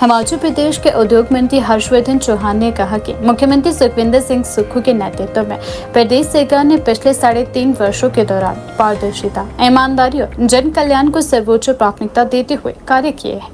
हिमाचल प्रदेश के उद्योग मंत्री हर्षवर्धन चौहान ने कहा कि मुख्यमंत्री सुखविंदर सिंह सुक्खू के नेतृत्व में प्रदेश सरकार ने पिछले 3.5 वर्षों के दौरान पारदर्शिता, ईमानदारी और जन कल्याण को सर्वोच्च प्राथमिकता देते हुए कार्य किए हैं।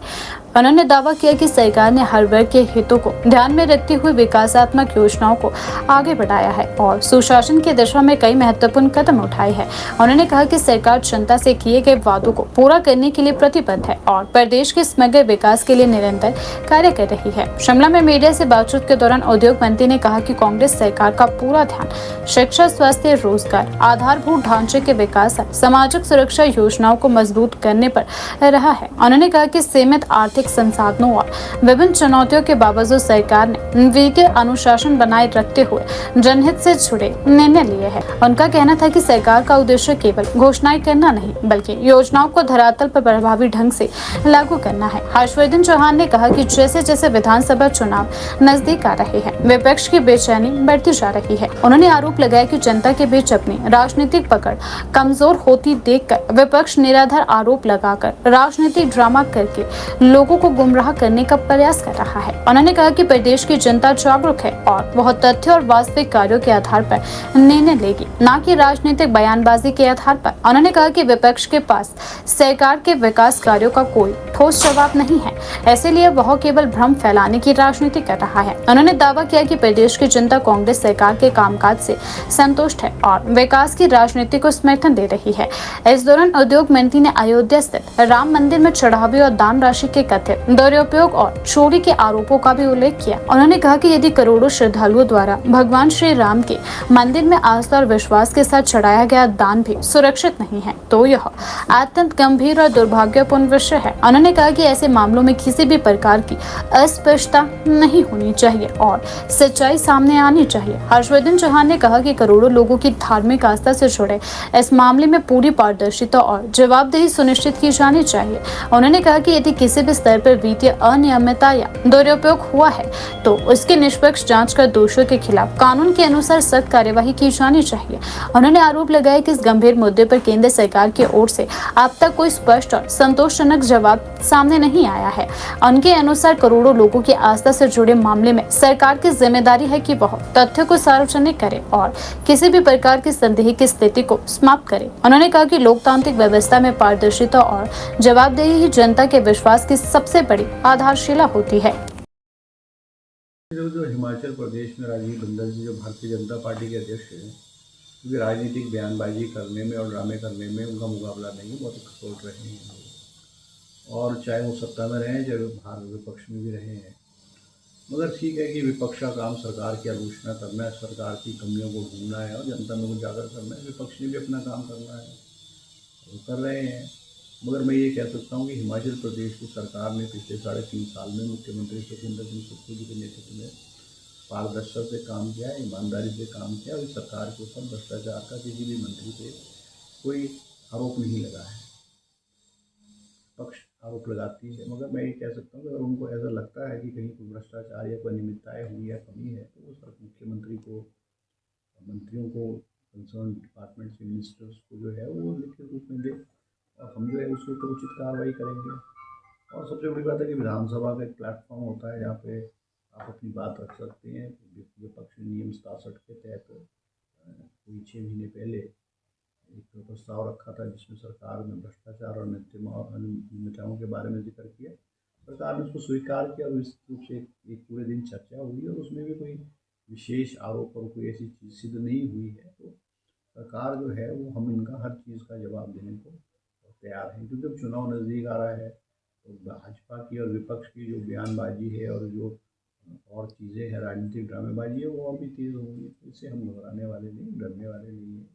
उन्होंने दावा किया कि सरकार ने हर वर्ग के हितों को ध्यान में रखते हुए विकासात्मक योजनाओं को आगे बढ़ाया है और सुशासन की दिशा में कई महत्वपूर्ण कदम उठाए हैं। उन्होंने कहा कि सरकार जनता से किए गए वादों को पूरा करने के लिए प्रतिबद्ध है और प्रदेश के समग्र विकास के लिए निरंतर कार्य कर रही है। शिमला में मीडिया से बातचीत के दौरान उद्योग मंत्री ने कहा कि कांग्रेस सरकार का पूरा ध्यान शिक्षा, स्वास्थ्य, रोजगार, आधारभूत ढांचे के विकास, सामाजिक सुरक्षा योजनाओं को मजबूत करने पर रहा है। उन्होंने कहा कि सीमित आर्थिक संसाधनों और विभिन्न चुनौतियों के बावजूद सरकार ने वित्तीय अनुशासन बनाए रखते हुए जनहित से जुड़े निर्णय लिए हैं। उनका कहना था कि सरकार का उद्देश्य केवल घोषणाएं करना नहीं, बल्कि योजनाओं को धरातल पर प्रभावी ढंग से लागू करना है। हर्षवर्धन चौहान ने कहा कि जैसे जैसे विधानसभा चुनाव नजदीक आ रहे हैं, विपक्ष की बेचैनी बढ़ती जा रही है। उन्होंने आरोप लगाया कि जनता के बीच अपनी राजनीतिक पकड़ कमजोर होती देखकर विपक्ष निराधार आरोप लगाकर राजनीतिक ड्रामा करके लोगों को गुमराह करने का प्रयास कर रहा है। उन्होंने कहा कि प्रदेश की जनता जागरूक है और वह तथ्य और वास्तविक कार्यों के आधार पर निर्णय लेगी, न कि राजनीतिक बयानबाजी के आधार पर। उन्होंने कहा कि विपक्ष के पास सरकार के विकास कार्यों का कोई ठोस जवाब नहीं है, इसलिए वह केवल भ्रम फैलाने की राजनीति कर रहा है। उन्होंने दावा किया कि प्रदेश की जनता कांग्रेस सरकार के कामकाज से संतुष्ट है और विकास की राजनीति को समर्थन दे रही है। इस दौरान उद्योग मंत्री ने अयोध्या स्थित राम मंदिर में चढ़ावे और दान राशि के कथित दुरुपयोग और चोरी के आरोपों का भी उल्लेख किया। उन्होंने कहा कि यदि करोड़ों श्रद्धालुओं द्वारा भगवान श्री राम के मंदिर में आस्था और विश्वास के साथ चढ़ाया गया दान भी सुरक्षित नहीं है, तो यह अत्यंत गंभीर और दुर्भाग्यपूर्ण विषय है। उन्होंने कहा कि ऐसे मामलों में किसी भी प्रकार की अस्पष्टता नहीं होनी चाहिए और सच्चाई सामने आनी चाहिए। हर्षवर्धन चौहान ने कहा कि करोड़ों लोगों की धार्मिक आस्था से जुड़े इस मामले में पूरी पारदर्शिता और जवाबदेही सुनिश्चित की जानी चाहिए। उन्होंने कहा कि यदि किसी भी स्तर पर वित्तीय अनियमितता या दुरुपयोग हुआ है तो उसकी निष्पक्ष जांच कर दोषियों के खिलाफ कानून के अनुसार सख्त कार्यवाही की जानी चाहिए। उन्होंने आरोप लगाया कि इस गंभीर मुद्दे पर केंद्र सरकार की ओर से अब तक कोई स्पष्ट और संतोषजनक जवाब सामने नहीं आया है। उनके अनुसार करोड़ों लोगों की आस्था से जुड़े मामले में सरकार की जिम्मेदारी है कि वह तथ्य को सार्वजनिक करे और किसी भी प्रकार की संदेह की स्थिति को समाप्त करे। उन्होंने कहा कि लोकतांत्रिक व्यवस्था में पारदर्शिता और जवाबदेही ही जनता के विश्वास की सबसे बड़ी आधारशिला होती है। जो हिमाचल प्रदेश में राजीव बिंदल जी जो भारतीय जनता पार्टी के अध्यक्ष हैं, क्योंकि राजनीतिक बयानबाजी करने में और ड्रामे करने में उनका मुकाबला नहीं, बहुत एक्सपर्ट रहे हैं और चाहे वो सत्ता में रहे चाहे बाहर विपक्ष में भी रहे हैं। मगर ठीक है कि विपक्ष का काम सरकार की आलोचना करना है, सरकार की कमियों को ढूंढना है और जनता में उजागर करना है। विपक्ष ने भी अपना काम करना है, वो कर रहे हैं। मगर मैं ये कह सकता हूँ कि हिमाचल प्रदेश की सरकार ने पिछले 3.5 साल में मुख्यमंत्री सुखविंदर सिंह सुक्खू जी के नेतृत्व में पारदर्शिता से काम किया, ईमानदारी से काम किया और इस सरकार के ऊपर भ्रष्टाचार का किसी भी मंत्री पे कोई आरोप नहीं लगा है। पक्ष आरोप लगाती है, मगर मैं ये कह सकता हूँ कि अगर उनको ऐसा लगता है कि कहीं कोई भ्रष्टाचार या कोई अनियमितताएँ हुई या कमी है तो वो सर मुख्यमंत्री को, मंत्रियों को, कंसर्न डिपार्टमेंट्स के मिनिस्टर्स को जो है वो लिखित रूप में दे और हम जो है उसके ऊपर उचित कार्रवाई करेंगे। और सबसे बड़ी बात है कि विधानसभा का एक प्लेटफॉर्म होता है जहाँ पे आप अपनी बात रख सकते हैं। विपक्ष ने नियम 67 के तहत कोई 6 महीने पहले एक प्रस्ताव रखा था जिसमें सरकार में भ्रष्टाचार और अनियमितताओं के बारे में जिक्र किया। सरकार ने उसको स्वीकार किया और इस रूप से एक पूरे दिन चर्चा हुई और उसमें भी कोई विशेष आरोप और कोई ऐसी चीज़ सिद्ध नहीं हुई है। तो सरकार जो है वो हम इनका हर चीज़ का जवाब देने को तैयार हैं, क्योंकि अब चुनाव नज़दीक आ रहा है तो भाजपा की और विपक्ष की जो बयानबाजी है और जो और चीज़ें हैं, राजनीतिक ड्रामेबाजी है, वो और भी तेज़ होंगी। तो इससे हम घबराने वाले नहीं, डरने वाले नहीं हैं।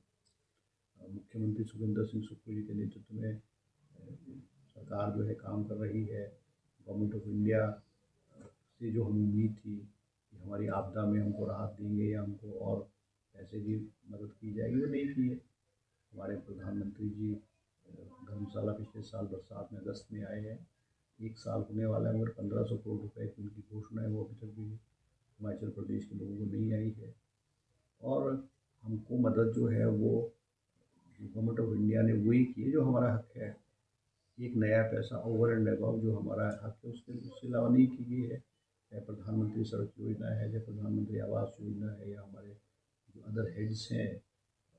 मुख्यमंत्री सुखविंदर सिंह सुक्खू जी के नेतृत्व में सरकार जो है काम कर रही है। गवर्नमेंट ऑफ इंडिया से जो हमें उम्मीद थी कि हमारी आपदा में हमको राहत देंगे या हमको और पैसे की मदद की जाएगी, वो नहीं की है। हमारे प्रधानमंत्री जी धर्मशाला पिछले साल बरसात में अगस्त में आए हैं, 1 साल होने वाला है, मगर 1500 करोड़ रुपए की उनकी घोषणा है वो अभी तक भी हिमाचल प्रदेश के लोगों को नहीं आई है। और हमको मदद जो है वो गवर्नमेंट ऑफ इंडिया ने वही की है जो हमारा हक है। एक नया पैसा ओवर एंड अबव जो हमारा हक है उसके अलावा नहीं की गई है। चाहे प्रधानमंत्री सड़क योजना है, चाहे प्रधानमंत्री आवास योजना है, या हमारे जो अदर हेड्स हैं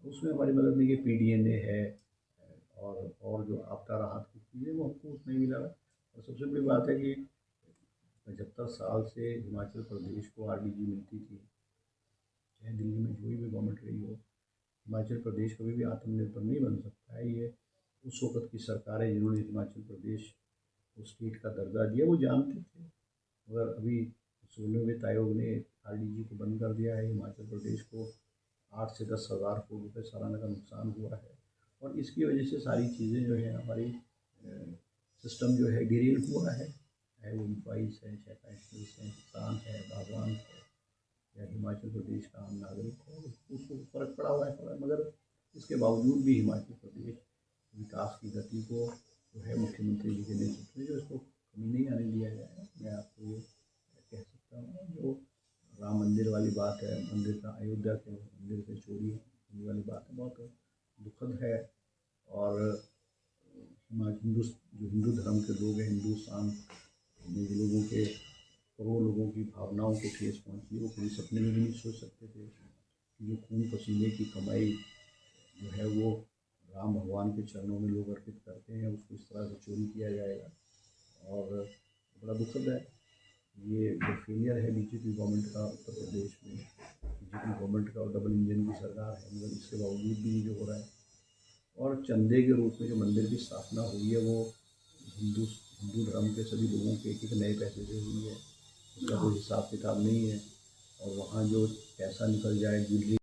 उसमें हमारी मदद नहीं की। PDNA है और जो आपदा राहत की चीज़ें वो हमको उसमें नहीं मिला है। और सबसे बड़ी बात है कि 75 साल से हिमाचल प्रदेश को RDG मिलती थी, चाहे दिल्ली में कोई भी गवर्नमेंट रही हो। हिमाचल प्रदेश कभी भी आत्मनिर्भर नहीं बन सकता है। ये उस वक़्त की सरकारें जिन्होंने हिमाचल प्रदेश को स्टेट का दर्जा दिया वो जानते थे, मगर अभी 16वें वित्त आयोग ने RDG को बंद कर दिया है। हिमाचल प्रदेश को 8 से 10 हज़ार करोड़ रुपये सालाना का नुकसान हुआ है, और इसकी वजह से सारी चीज़ें जो है हमारी सिस्टम जो है डिरेल हुआ है। चाहे वो एम्प्लॉइज़ हैं, चाहे पेंशनर्स हैं, किसान है, बागवान है, या हिमाचल प्रदेश का आम नागरिक है, उसको फ़र्क पड़ा हुआ है। मगर इसके बावजूद भी हिमाचल प्रदेश विकास की गति को जो है मुख्यमंत्री जी के नेतृत्व में जो इसको कमी नहीं आने दिया जाएगा। मैं आपको ये कह सकता हूँ। जो राम मंदिर वाली बात है, मंदिर का अयोध्या के मंदिर से चोरी होने वाली बात है, बहुत दुखद है। और जो हिंदू धर्म के लोग हैं, हिंदुस्तान में जो लोगों के करोड़ों लोगों की भावनाओं को ठेस पहुँची, वो कभी सपने में भी नहीं सोच सकते थे कि जो खून पसीने की कमाई जो है वो राम भगवान के चरणों में लोग अर्पित करते हैं, उसको इस तरह से चोरी किया जाएगा। और बड़ा दुखद है ये जो फेलियर है BJP गवर्नमेंट का उत्तर प्रदेश में। BJP गवर्नमेंट का डबल इंजन की सरकार है, मगर इसके बावजूद भी ये जो हो रहा है। और चंदे के रूप में जो मंदिर की स्थापना हुई है वो हिंदू धर्म के सभी लोगों के एक नए पैसे से हुई है, उसका कोई हिसाब किताब नहीं है। और वहाँ जो पैसा निकल जाए ज्वेलरी